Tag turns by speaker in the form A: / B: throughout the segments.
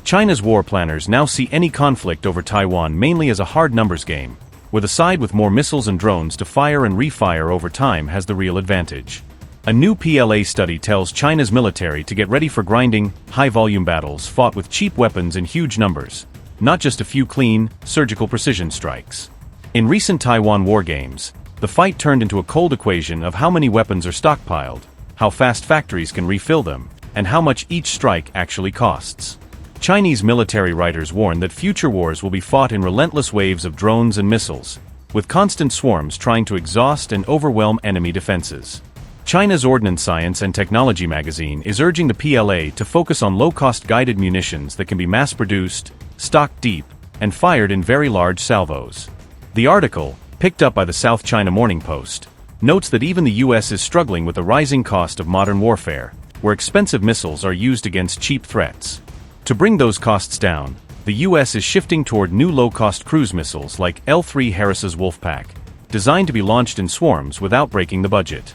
A: China's war planners now see any conflict over Taiwan mainly as a hard numbers game, where the side with more missiles and drones to fire and refire over time has the real advantage. A new PLA study tells China's military to get ready for grinding, high-volume battles fought with cheap weapons in huge numbers, not just a few clean, surgical precision strikes. In recent Taiwan war games, the fight turned into a cold equation of how many weapons are stockpiled, how fast factories can refill them, and how much each strike actually costs. Chinese military writers warn that future wars will be fought in relentless waves of drones and missiles, with constant swarms trying to exhaust and overwhelm enemy defenses. China's Ordnance Science and Technology magazine is urging the PLA to focus on low-cost guided munitions that can be mass-produced, stocked deep, and fired in very large salvos. The article, picked up by the South China Morning Post, notes that even the US is struggling with the rising cost of modern warfare, where expensive missiles are used against cheap threats. To bring those costs down, the US is shifting toward new low-cost cruise missiles like L-3 Harris's Wolfpack, designed to be launched in swarms without breaking the budget.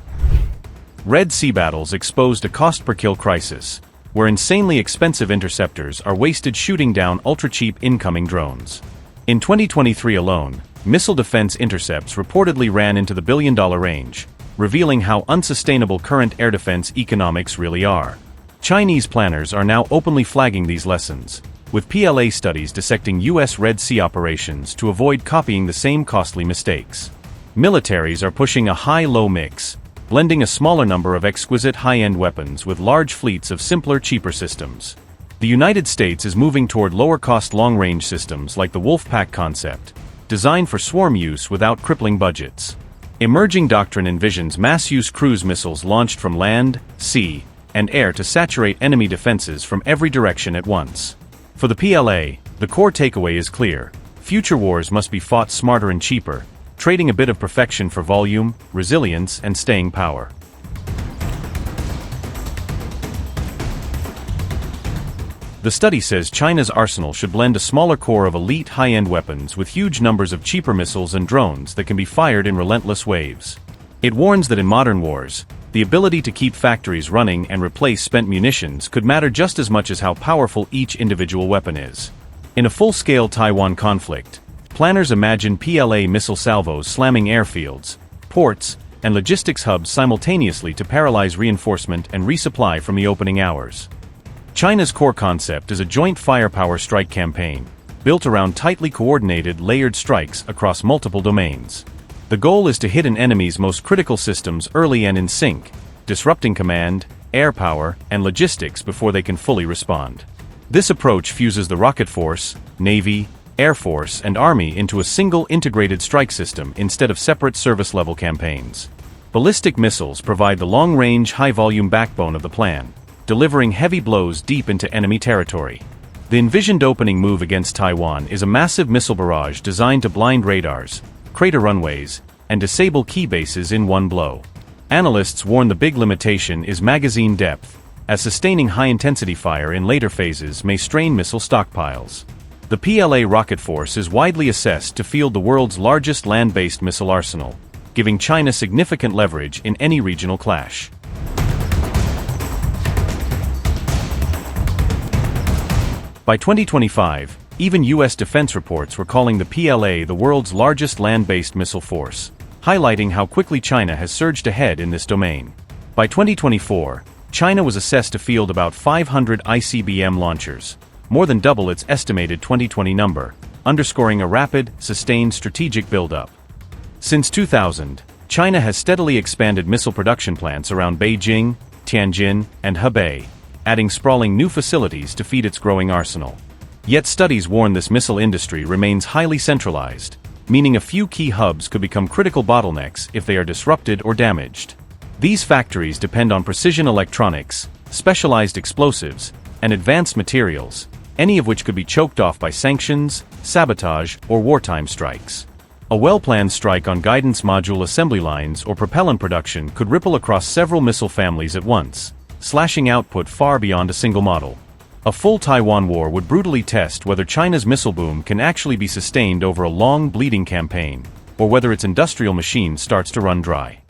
A: Red Sea battles exposed a cost-per-kill crisis, where insanely expensive interceptors are wasted shooting down ultra-cheap incoming drones. In 2023 alone, missile defense intercepts reportedly ran into the billion-dollar range, revealing how unsustainable current air defense economics really are. Chinese planners are now openly flagging these lessons, with PLA studies dissecting US Red Sea operations to avoid copying the same costly mistakes. Militaries are pushing a high-low mix, blending a smaller number of exquisite high-end weapons with large fleets of simpler, cheaper systems. The United States is moving toward lower-cost long-range systems like the Wolfpack concept, designed for swarm use without crippling budgets. Emerging doctrine envisions mass-use cruise missiles launched from land, sea, and air to saturate enemy defenses from every direction at once. For the PLA, the core takeaway is clear: future wars must be fought smarter and cheaper, trading a bit of perfection for volume, resilience, and staying power. The study says China's arsenal should blend a smaller core of elite high-end weapons with huge numbers of cheaper missiles and drones that can be fired in relentless waves. It warns that in modern wars, the ability to keep factories running and replace spent munitions could matter just as much as how powerful each individual weapon is. In a full-scale Taiwan conflict, planners imagine PLA missile salvos slamming airfields, ports, and logistics hubs simultaneously to paralyze reinforcement and resupply from the opening hours. China's core concept is a joint firepower strike campaign, built around tightly coordinated, layered strikes across multiple domains. The goal is to hit an enemy's most critical systems early and in sync, disrupting command, air power, and logistics before they can fully respond. This approach fuses the rocket force, Navy, Air Force, and Army into a single integrated strike system instead of separate service-level campaigns. Ballistic missiles provide the long-range, high-volume backbone of the plan, delivering heavy blows deep into enemy territory. The envisioned opening move against Taiwan is a massive missile barrage designed to blind radars, crater runways, and disable key bases in one blow. Analysts warn the big limitation is magazine depth, as sustaining high-intensity fire in later phases may strain missile stockpiles. The PLA rocket force is widely assessed to field the world's largest land-based missile arsenal, giving China significant leverage in any regional clash. By 2025, even U.S. defense reports were calling the PLA the world's largest land-based missile force, highlighting how quickly China has surged ahead in this domain. By 2024, China was assessed to field about 500 ICBM launchers, more than double its estimated 2020 number, underscoring a rapid, sustained strategic buildup. Since 2000, China has steadily expanded missile production plants around Beijing, Tianjin, and Hebei, adding sprawling new facilities to feed its growing arsenal. Yet studies warn this missile industry remains highly centralized, meaning a few key hubs could become critical bottlenecks if they are disrupted or damaged. These factories depend on precision electronics, specialized explosives, and advanced materials, any of which could be choked off by sanctions, sabotage, or wartime strikes. A well-planned strike on guidance module assembly lines or propellant production could ripple across several missile families at once, slashing output far beyond a single model. A full Taiwan war would brutally test whether China's missile boom can actually be sustained over a long, bleeding campaign, or whether its industrial machine starts to run dry.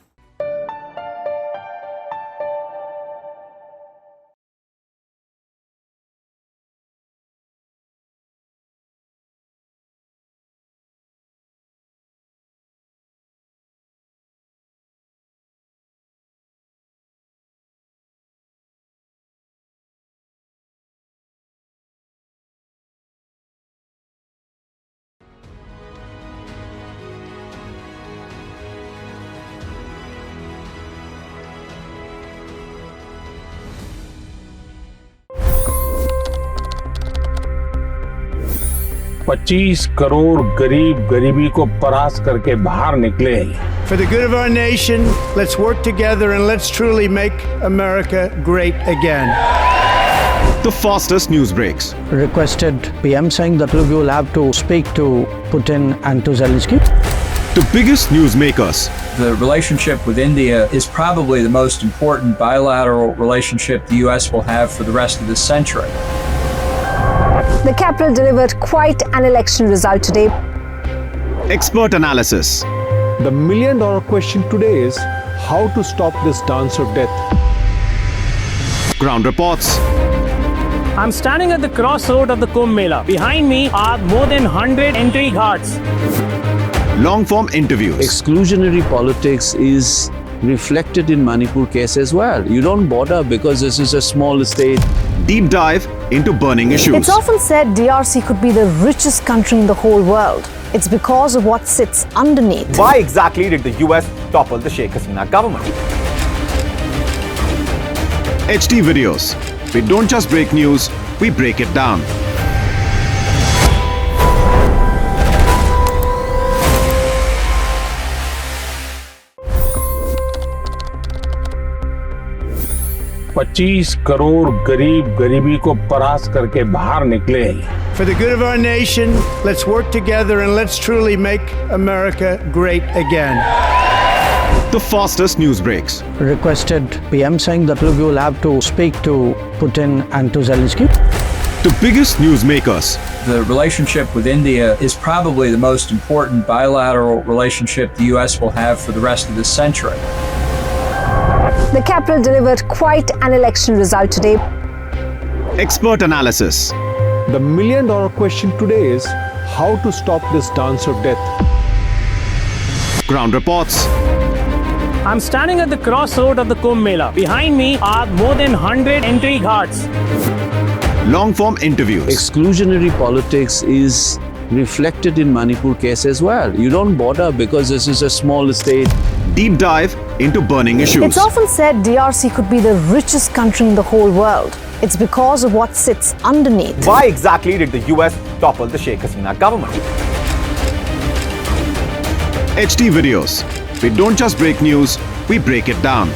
B: 25 crore गरीब गरीबी को परास्त करके बाहर निकले।
C: For the good of our nation, let's work together and let's truly make America great again.
D: The fastest news breaks.
E: Requested PM saying that look, you will have to speak to Putin and to Zelensky.
D: The biggest news makers.
F: The relationship with India is probably the most important bilateral relationship the U.S. will have for the rest of this century.
G: The capital delivered quite an election result today.
D: Expert analysis.
H: The million-dollar question today is how to stop this dance of death.
D: Ground reports.
I: I'm standing at the crossroad of the Kumbh Mela. Behind me are more than 100 entry ghats.
D: Long-form interviews.
J: Exclusionary politics is reflected in Manipur case as well. You don't bother because this is a small state.
D: Deep dive into burning issues.
G: It's often said DRC could be the richest country in the whole world. It's because of what sits underneath.
K: Why exactly did the US topple the Sheikh Hasina government?
D: HD videos. We don't just break news, we break it down.
B: पच्चीस करोड़ गरीब गरीबी को परास्त करके बाहर निकले।
C: For the good of our nation, let's work together and let's truly make America great again.
D: The fastest news breaks.
E: Requested PM saying that look, you will have to speak to Putin and to Zelensky.
D: The biggest news makers.
F: The relationship with India is probably the most important bilateral relationship the U.S. will have for the rest of this century.
G: The capital delivered quite an election result today.
D: Expert analysis.
H: The million-dollar question today is how to stop this dance of death.
D: Ground reports.
I: I'm standing at the crossroad of the Kumbh Mela. Behind me are more than 100 entry ghats.
D: Long-form interviews.
J: Exclusionary politics is reflected in Manipur case as well. You don't bother because this is a small state.
D: Deep dive into burning issues.
G: It's often said DRC could be the richest country in the whole world. It's because of what sits underneath.
K: Why exactly did the US topple the Sheikh Hasina government?
D: HD videos. We don't just break news, we break it down.